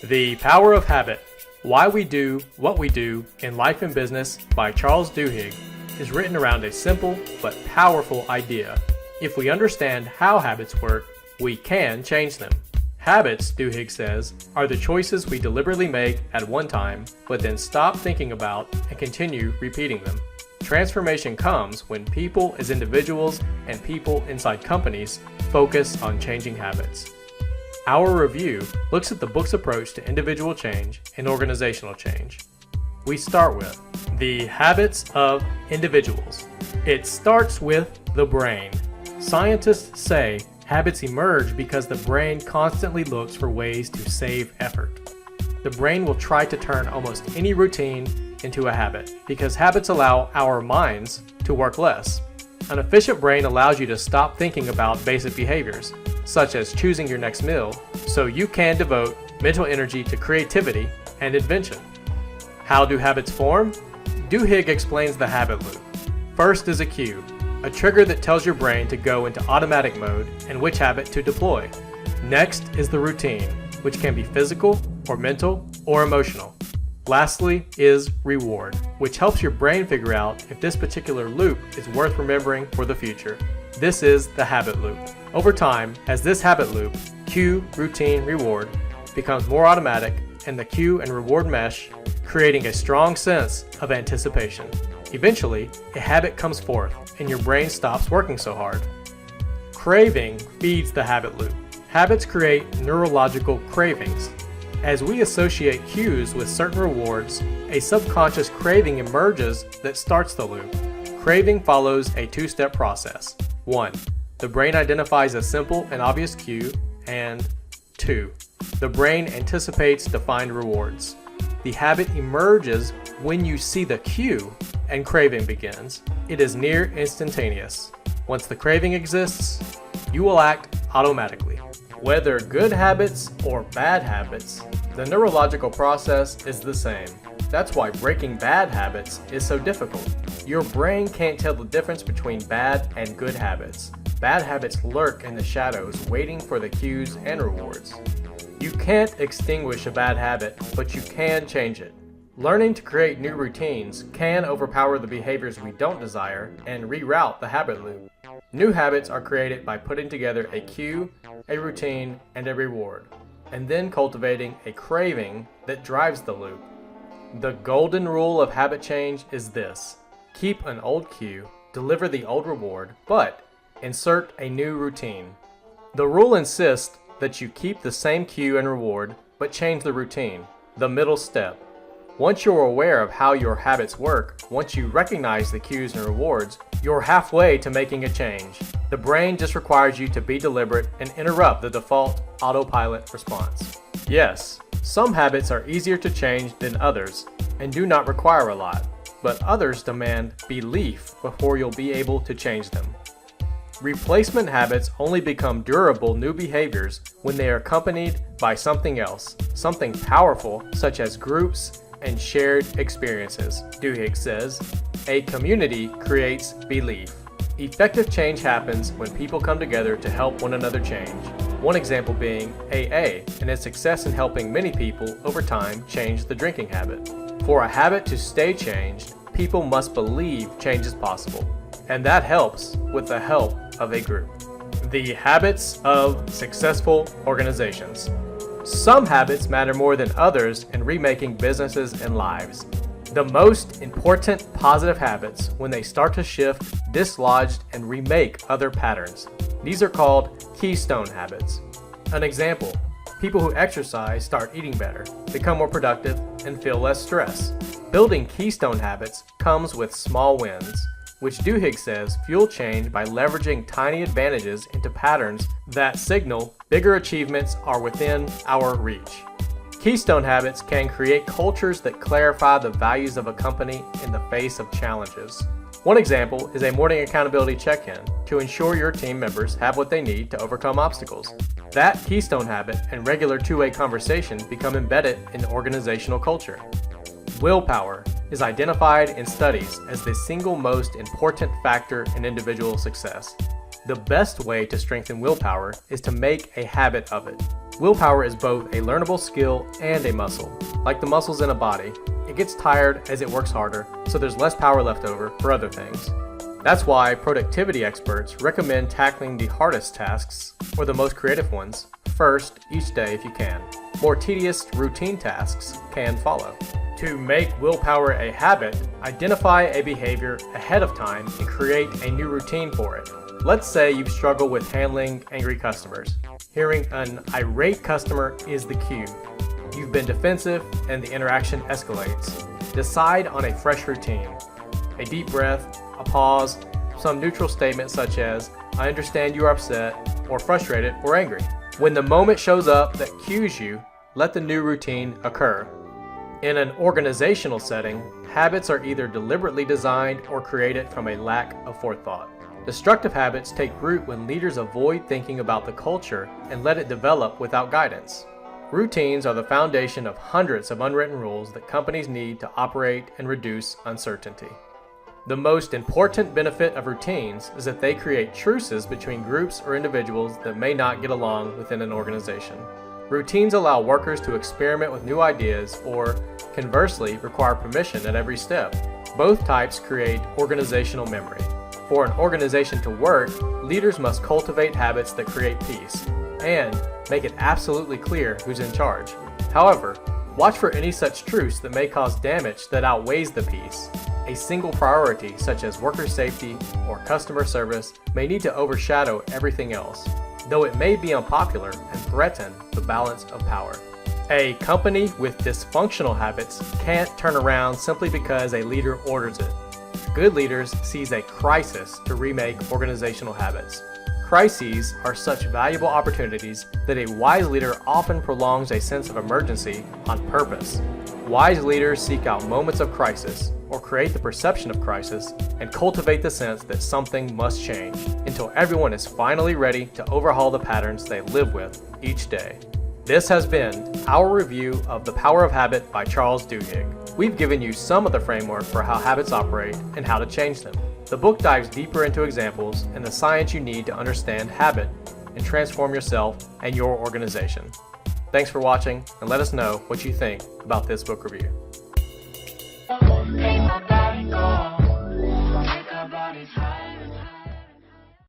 The Power of Habit, Why We Do What We Do in Life and Business by Charles Duhigg is written around a simple but powerful idea. If we understand how habits work, we can change them. Habits, Duhigg says, are the choices we deliberately make at one time, but then stop thinking about and continue repeating them. Transformation comes when people as individuals and people inside companies focus on changing habits. Our review looks at the book's approach to individual change and organizational change. We start with the habits of individuals. It starts with the brain. Scientists say habits emerge because the brain constantly looks for ways to save effort. The brain will try to turn almost any routine into a habit because habits allow our minds to work less. An efficient brain allows you to stop thinking about basic behaviors, such as choosing your next meal, so you can devote mental energy to creativity and invention. How do habits form? Duhigg explains the habit loop. First is a cue, a trigger that tells your brain to go into automatic mode and which habit to deploy. Next is the routine, which can be physical or mental or emotional. Lastly is reward, which helps your brain figure out if this particular loop is worth remembering for the future. This is the habit loop. Over time, as this habit loop, cue, routine, reward, becomes more automatic and the cue and reward mesh, creating a strong sense of anticipation. Eventually, a habit comes forth and your brain stops working so hard. Craving feeds the habit loop. Habits create neurological cravings. As we associate cues with certain rewards, a subconscious craving emerges that starts the loop. Craving follows a two-step process. 1. The brain identifies a simple and obvious cue, and 2. The brain anticipates defined rewards. The habit emerges when you see the cue and craving begins. It is near instantaneous. Once the craving exists, you will act automatically. Whether good habits or bad habits, the neurological process is the same. That's why breaking bad habits is so difficult. Your brain can't tell the difference between bad and good habits. Bad habits lurk in the shadows, waiting for the cues and rewards. You can't extinguish a bad habit, but you can change it. Learning to create new routines can overpower the behaviors we don't desire and reroute the habit loop. New habits are created by putting together a cue, a routine, and a reward, and then cultivating a craving that drives the loop. The golden rule of habit change is this: keep an old cue, deliver the old reward, but insert a new routine. The rule insists that you keep the same cue and reward, but change the routine, the middle step. Once you're aware of how your habits work, once you recognize the cues and rewards, you're halfway to making a change. The brain just requires you to be deliberate and interrupt the default autopilot response. Yes, some habits are easier to change than others and do not require a lot, but others demand belief before you'll be able to change them. Replacement habits only become durable new behaviors when they are accompanied by something else, something powerful such as groups and shared experiences. Duhigg says, a community creates belief. Effective change happens when people come together to help one another change. One example being AA and its success in helping many people over time change the drinking habit. For a habit to stay changed, people must believe change is possible, and that helps with the help of a group. The habits of successful organizations. Some habits matter more than others in remaking businesses and lives. The most important positive habits when they start to shift, dislodge, and remake other patterns. These are called keystone habits. An example, people who exercise start eating better, become more productive, and feel less stress. Building keystone habits comes with small wins, which Duhigg says fuel change by leveraging tiny advantages into patterns that signal bigger achievements are within our reach. Keystone habits can create cultures that clarify the values of a company in the face of challenges. One example is a morning accountability check-in to ensure your team members have what they need to overcome obstacles. That keystone habit and regular two-way conversation become embedded in the organizational culture. Willpower is identified in studies as the single most important factor in individual success. The best way to strengthen willpower is to make a habit of it. Willpower is both a learnable skill and a muscle. Like the muscles in a body, it gets tired as it works harder, so there's less power left over for other things. That's why productivity experts recommend tackling the hardest tasks, or the most creative ones, first each day if you can. More tedious routine tasks can follow. To make willpower a habit, identify a behavior ahead of time and create a new routine for it. Let's say you've struggled with handling angry customers. Hearing an irate customer is the cue. You've been defensive and the interaction escalates. Decide on a fresh routine. A deep breath, a pause, some neutral statement such as, "I understand you are upset," or frustrated or angry. When the moment shows up that cues you, let the new routine occur. In an organizational setting, habits are either deliberately designed or created from a lack of forethought. Destructive habits take root when leaders avoid thinking about the culture and let it develop without guidance. Routines are the foundation of hundreds of unwritten rules that companies need to operate and reduce uncertainty. The most important benefit of routines is that they create truces between groups or individuals that may not get along within an organization. Routines allow workers to experiment with new ideas or, conversely, require permission at every step. Both types create organizational memory. For an organization to work, leaders must cultivate habits that create peace and make it absolutely clear who's in charge. However, watch for any such truce that may cause damage that outweighs the peace. A single priority, such as worker safety or customer service, may need to overshadow everything else, though it may be unpopular and threaten the balance of power. A company with dysfunctional habits can't turn around simply because a leader orders it. Good leaders seize a crisis to remake organizational habits. Crises are such valuable opportunities that a wise leader often prolongs a sense of emergency on purpose. Wise leaders seek out moments of crisis, or create the perception of crisis, and cultivate the sense that something must change, until everyone is finally ready to overhaul the patterns they live with each day. This has been our review of The Power of Habit by Charles Duhigg. We've given you some of the framework for how habits operate and how to change them. The book dives deeper into examples and the science you need to understand habit and transform yourself and your organization. Thanks for watching, and let us know what you think about this book review. Make my body go, make our bodies high.